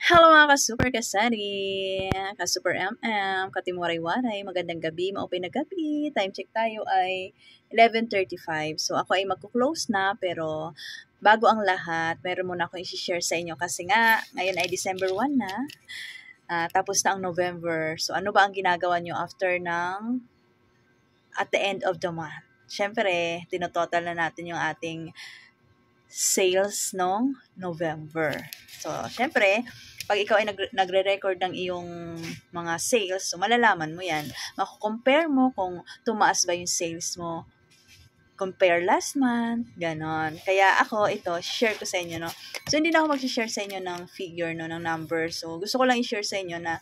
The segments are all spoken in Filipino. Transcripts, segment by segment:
Hello mga ka-super kasari, ka-super MM, katimuray-waray, magandang gabi, ma-open na gabi. Time check tayo ay 11:35. So ako ay magko-close na pero bago ang lahat, meron muna akong i-share sa inyo kasi nga ngayon ay December 1 na, tapos na ang November. So ano ba ang ginagawa nyo after ng at the end of the month? Siyempre, tinototal na natin yung ating sales nung November. So, syempre, pag ikaw ay nagre-record ng iyong mga sales, so malalaman mo yan. Mako-compare mo kung tumaas ba yung sales mo compare last month, ganon. Kaya ako, ito, share ko sa inyo, no. So, hindi na ako mag-share sa inyo ng figure, no, ng number. So, gusto ko lang i-share sa inyo na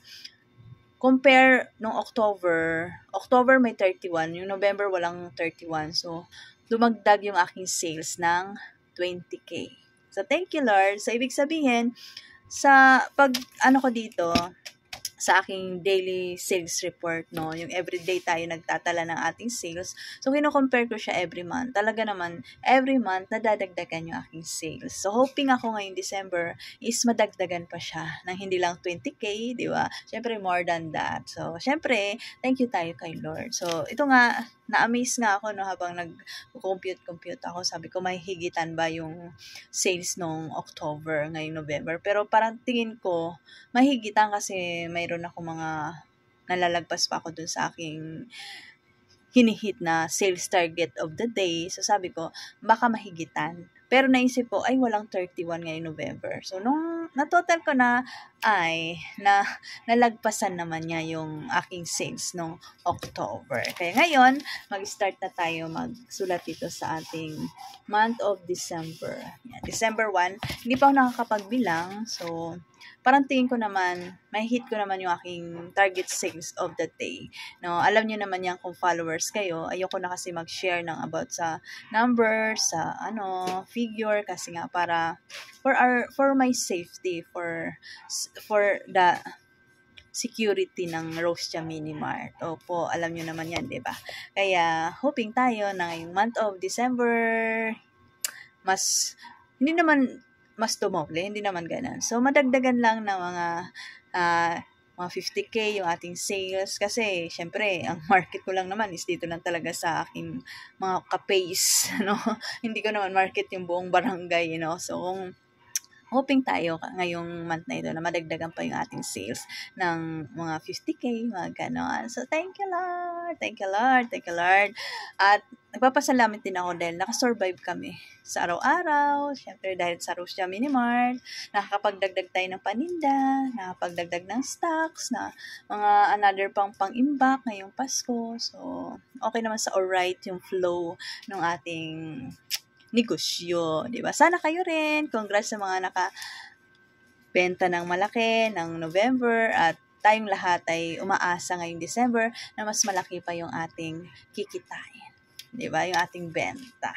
compare nung October may 31, yung November walang 31. So, dumagdag yung aking sales ng 20K. So, thank you, Lord. So, ibig sabihin, sa ano ko dito, sa aking daily sales report, no, yung everyday tayo nagtatala ng ating sales. So, kino-compare ko siya every month. Talaga naman, every month, nadadagdagan yung aking sales. So, hoping ako ngayong December is madagdagan pa siya ng hindi lang 20K, di ba? Siyempre, more than that. So, siyempre, thank you tayo kay Lord. So, ito nga, na-amaze nga ako, no, habang nag-compute ako. Sabi ko, may higitan ba yung sales nung October, ngayong November? Pero parang tingin ko, mahigitan kasi mayroon ako mga nalalagpas pa ako dun sa aking hinihit na sales target of the day. So sabi ko, baka mahigitan. Pero naisip ko, ay walang 31 ngayong November. So nung na-total ko na, ay nalagpasan naman niya yung aking sales nung October. Kaya ngayon, mag-start na tayo magsulat dito sa ating month of December. Yan, December 1, hindi pa ako nakakapagbilang. So, parang tingin ko naman, may hit ko naman yung aking target sales of the day. No, alam niyo naman yan kung followers kayo. Ayoko na kasi mag-share ng about sa numbers, sa figure kasi nga para for my safety, for the security ng Roastia Mini Mart. Opo, alam niyo naman yan, 'di ba? Kaya hoping tayo na ngayong month of December hindi naman mas tumoble, hindi naman ganun. So, madagdagan lang ng mga 50K yung ating sales kasi, syempre, ang market ko lang naman is dito lang talaga sa aking mga ka-pace, no? Hindi ko naman market yung buong barangay, So, hoping tayo ngayong month na ito na madagdagan pa yung ating sales ng mga 50K, mga ganon. So, thank you, Lord. Thank you, Lord. Thank you, Lord. At nagpapasalamat din ako dahil nakasurvive kami sa araw-araw. Siyempre, dahil sa Roastia Mini Mart, nakakapagdagdag tayo ng paninda, nakakapagdagdag ng stocks, na mga another pang-imbak ngayong Pasko. So, okay naman sa alright yung flow ng ating negosyo, di ba? Sana kayo rin. Congrats sa mga nakabenta ng malaki ng November at tayong lahat ay umaasa ngayong December na mas malaki pa yung ating kikitain. Di ba? Yung ating benta.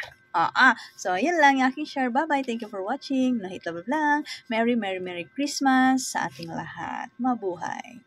So, yun lang yung aking share. Bye-bye. Thank you for watching. Nahit love lang. Merry Christmas sa ating lahat. Mabuhay.